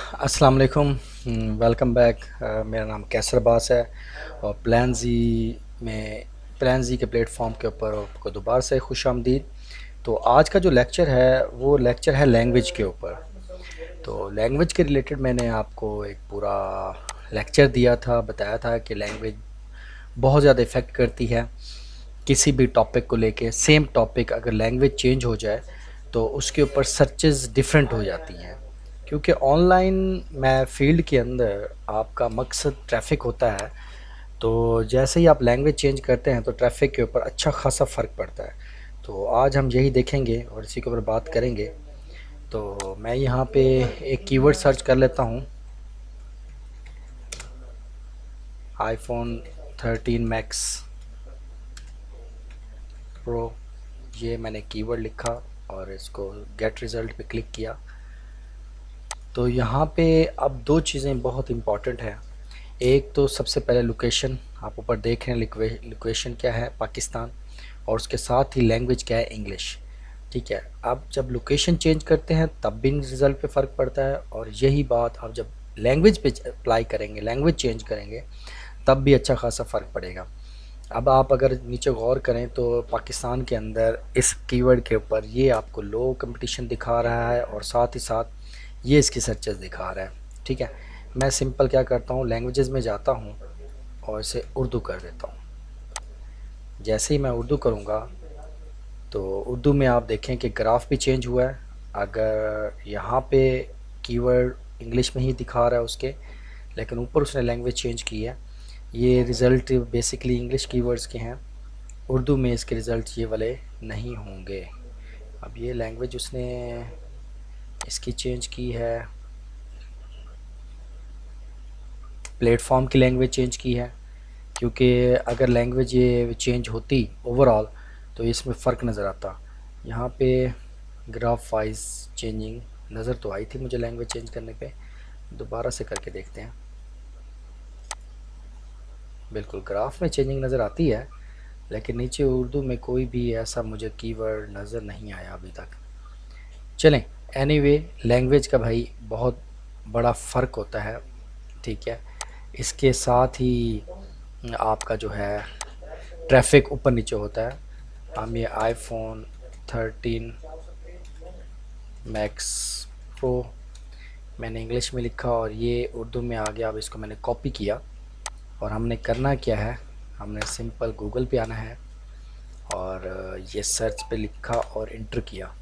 अस्सलाम वालेकुम। Welcome back. मेरा नाम कैसर अब्बास है और प्लान जी के प्लेटफॉर्म के ऊपर आपको दोबारा से खुश आमदीद। तो आज का जो लेक्चर है वो लेक्चर है लैंग्वेज के ऊपर। तो लैंग्वेज के रिलेटेड मैंने आपको एक पूरा लेक्चर दिया था, बताया था कि लैंग्वेज बहुत ज़्यादा इफ़ेक्ट करती है किसी भी टॉपिक को लेके। सेम टॉपिक अगर लैंग्वेज चेंज हो जाए तो उसके ऊपर सर्चेस डिफरेंट हो जाती हैं, क्योंकि ऑनलाइन मैं फील्ड के अंदर आपका मकसद ट्रैफिक होता है। तो जैसे ही आप लैंग्वेज चेंज करते हैं तो ट्रैफिक के ऊपर अच्छा खासा फ़र्क पड़ता है। तो आज हम यही देखेंगे और इसी के ऊपर बात करेंगे। तो मैं यहाँ पे एक कीवर्ड सर्च कर लेता हूँ, आईफोन 13 मैक्स प्रो। ये मैंने कीवर्ड लिखा और इसको गेट रिज़ल्ट पे क्लिक किया। तो यहाँ पे अब दो चीज़ें बहुत इम्पॉर्टेंट हैं। एक तो सबसे पहले लोकेशन, आप ऊपर देख रहे हैं लोकेशन क्या है, पाकिस्तान, और उसके साथ ही लैंग्वेज क्या है, इंग्लिश। ठीक है, अब जब लोकेशन चेंज करते हैं तब भी रिज़ल्ट पे फ़र्क पड़ता है, और यही बात आप जब लैंग्वेज पे अप्लाई करेंगे, लैंग्वेज चेंज करेंगे, तब भी अच्छा खासा फ़र्क पड़ेगा। अब आप अगर नीचे गौर करें तो पाकिस्तान के अंदर इस कीवर्ड के ऊपर ये आपको लो कंपटीशन दिखा रहा है और साथ ही साथ ये इसकी सर्चेस दिखा रहा है। ठीक है, मैं सिंपल क्या करता हूँ, लैंग्वेजेस में जाता हूँ और इसे उर्दू कर देता हूँ। जैसे ही मैं उर्दू करूँगा तो उर्दू में आप देखें कि ग्राफ भी चेंज हुआ है। अगर यहाँ पे कीवर्ड इंग्लिश में ही दिखा रहा है उसके, लेकिन ऊपर उसने लैंग्वेज चेंज की है। ये रिज़ल्ट बेसिकली इंग्लिश कीवर्ड्स के हैं, उर्दू में इसके रिज़ल्ट ये वाले नहीं होंगे। अब ये लैंग्वेज उसने इसकी चेंज की है, प्लेटफॉर्म की लैंग्वेज चेंज की है, क्योंकि अगर लैंग्वेज ये चेंज होती ओवरऑल तो इसमें फ़र्क नज़र आता। यहाँ पे ग्राफ वाइज चेंजिंग नज़र तो आई थी मुझे लैंग्वेज चेंज करने पे। दोबारा से करके देखते हैं। बिल्कुल ग्राफ में चेंजिंग नज़र आती है, लेकिन नीचे उर्दू में कोई भी ऐसा मुझे कीवर्ड नज़र नहीं आया अभी तक। चलें, एनीवे लैंग्वेज का भाई बहुत बड़ा फ़र्क होता है। ठीक है, इसके साथ ही आपका जो है ट्रैफिक ऊपर नीचे होता है। हम ये आईफोन 13 मैक्स प्रो मैंने इंग्लिश में लिखा और ये उर्दू में आ गया। अब इसको मैंने कॉपी किया और हमने करना क्या है, हमने सिंपल गूगल पे आना है और ये सर्च पे लिखा और इंटर किया।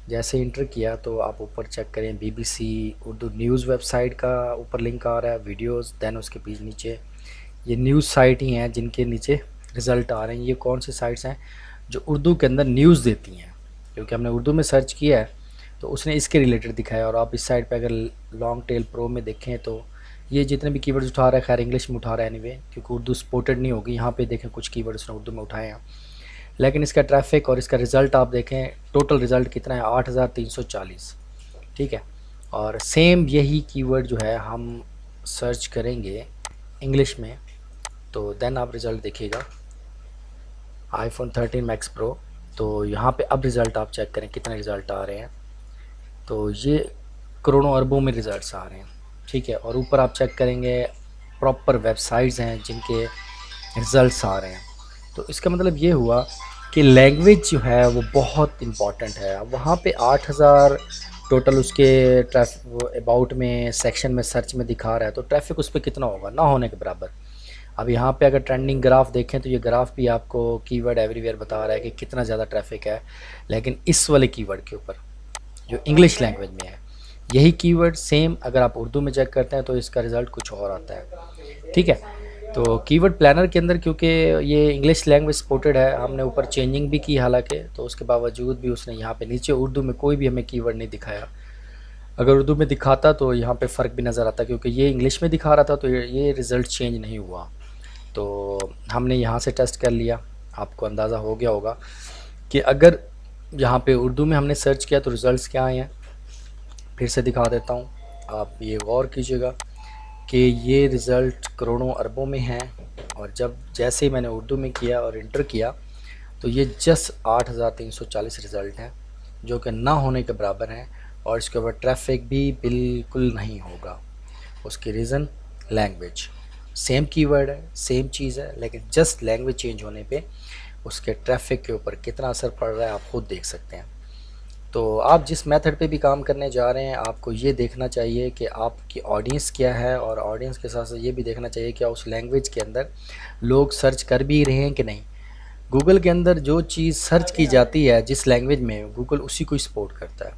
जैसे इंटर किया तो आप ऊपर चेक करें, बीबीसी उर्दू न्यूज़ वेबसाइट का ऊपर लिंक आ रहा है, वीडियोस, देन उसके बीच नीचे ये न्यूज़ साइट ही हैं जिनके नीचे रिज़ल्ट आ रहे हैं। ये कौन सी साइट्स हैं जो उर्दू के अंदर न्यूज़ देती हैं, क्योंकि हमने उर्दू में सर्च किया है तो उसने इसके रिलेटेड दिखाया। और आप इस साइट पे अगर लॉन्ग टेल प्रो में देखें तो ये जितने भी कीवर्ड्स उठा रहा है, खैर इंग्लिश में उठा रहा है एनीवे, क्योंकि उर्दू सपोर्टेड नहीं होगी। यहाँ पे देखें कुछ कीवर्ड उसने उर्दू में उठाए हैं, लेकिन इसका ट्रैफिक और इसका रिज़ल्ट आप देखें, टोटल रिज़ल्ट कितना है, 8340। ठीक है, और सेम यही कीवर्ड जो है हम सर्च करेंगे इंग्लिश में तो देन आप रिज़ल्ट देखिएगा, आईफोन 13 मैक्स प्रो। तो यहाँ पे अब रिज़ल्ट आप चेक करें कितने रिज़ल्ट आ रहे हैं। तो ये करोड़ों अरबों में रिज़ल्ट्स आ रहे हैं। ठीक है, और ऊपर आप चेक करेंगे प्रॉपर वेबसाइट्स हैं जिनके रिज़ल्ट्स आ रहे हैं। तो इसका मतलब ये हुआ कि लैंग्वेज जो है वो बहुत इम्पॉर्टेंट है। अब वहाँ पे 8000 टोटल उसके ट्रैफिक अबाउट में सेक्शन में सर्च में दिखा रहा है, तो ट्रैफिक उस पर कितना होगा, ना होने के बराबर। अब यहाँ पे अगर ट्रेंडिंग ग्राफ देखें तो ये ग्राफ भी आपको कीवर्ड एवरीवेयर बता रहा है कि कितना ज़्यादा ट्रैफिक है, लेकिन इस वाले कीवर्ड के ऊपर जो इंग्लिश लैंग्वेज में है, यही कीवर्ड सेम अगर आप उर्दू में चेक करते हैं तो इसका रिज़ल्ट कुछ और आता है। ठीक है, तो कीवर्ड प्लानर के अंदर क्योंकि ये इंग्लिश लैंग्वेज सपोर्टेड है, हमने ऊपर चेंजिंग भी की हालांकि, तो उसके बावजूद भी उसने यहाँ पे नीचे उर्दू में कोई भी हमें कीवर्ड नहीं दिखाया। अगर उर्दू में दिखाता तो यहाँ पे फ़र्क भी नज़र आता, क्योंकि ये इंग्लिश में दिखा रहा था तो ये रिज़ल्ट चेंज नहीं हुआ। तो हमने यहाँ से टेस्ट कर लिया, आपको अंदाज़ा हो गया होगा कि अगर यहाँ पे उर्दू में हमने सर्च किया तो रिज़ल्ट्स क्या आए हैं। फिर से दिखा देता हूँ, आप ये गौर कीजिएगा कि ये रिज़ल्ट करोड़ों अरबों में हैं, और जब जैसे ही मैंने उर्दू में किया और इंटर किया तो ये जस्ट 8340 रिज़ल्ट हैं, जो कि ना होने के बराबर हैं اور اس کے اوپر ٹریفک بھی بالکل نہیں ہوگا. اس کی ریزن لینگویج. سیم کی ورڈ ہے، سیم چیز ہے، لیکن جسٹ لینگویج چینج ہونے پہ اس کے ٹریفک کے اوپر کتنا اثر پڑ رہا ہے آپ خود دیکھ سکتے ہیں. تو آپ جس میتھڈ پہ بھی کام کرنے جا رہے ہیں آپ کو یہ دیکھنا چاہیے کہ آپ کی آڈینس کیا ہے، اور آڈینس کے ساتھ ساتھ یہ بھی دیکھنا چاہیے کہ اس لینگویج کے اندر لوگ سرچ کر بھی رہے ہیں کہ نہیں. گوگل کے اندر جو چیز سرچ کی جاتی ہے جس لینگویج میں، گوگل اسی کو سپورٹ کرتا ہے.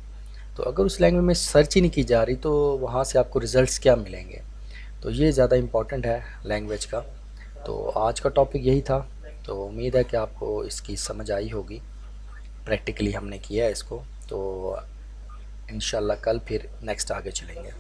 تو اگر اس لینگویج میں سرچ ہی نہیں کی جا رہی تو وہاں سے آپ کو ریزلٹس کیا ملیں گے؟ تو یہ زیادہ امپورٹنٹ ہے لینگویج کا. تو آج کا ٹاپک یہی تھا. تو امید ہے کہ آپ کو اس کی سمجھ آئی ہوگی. پریکٹیکلی ہم نے کیا ہے اس کو. تو انشاءاللہ کل پھر نیکسٹ آگے چلیں گے.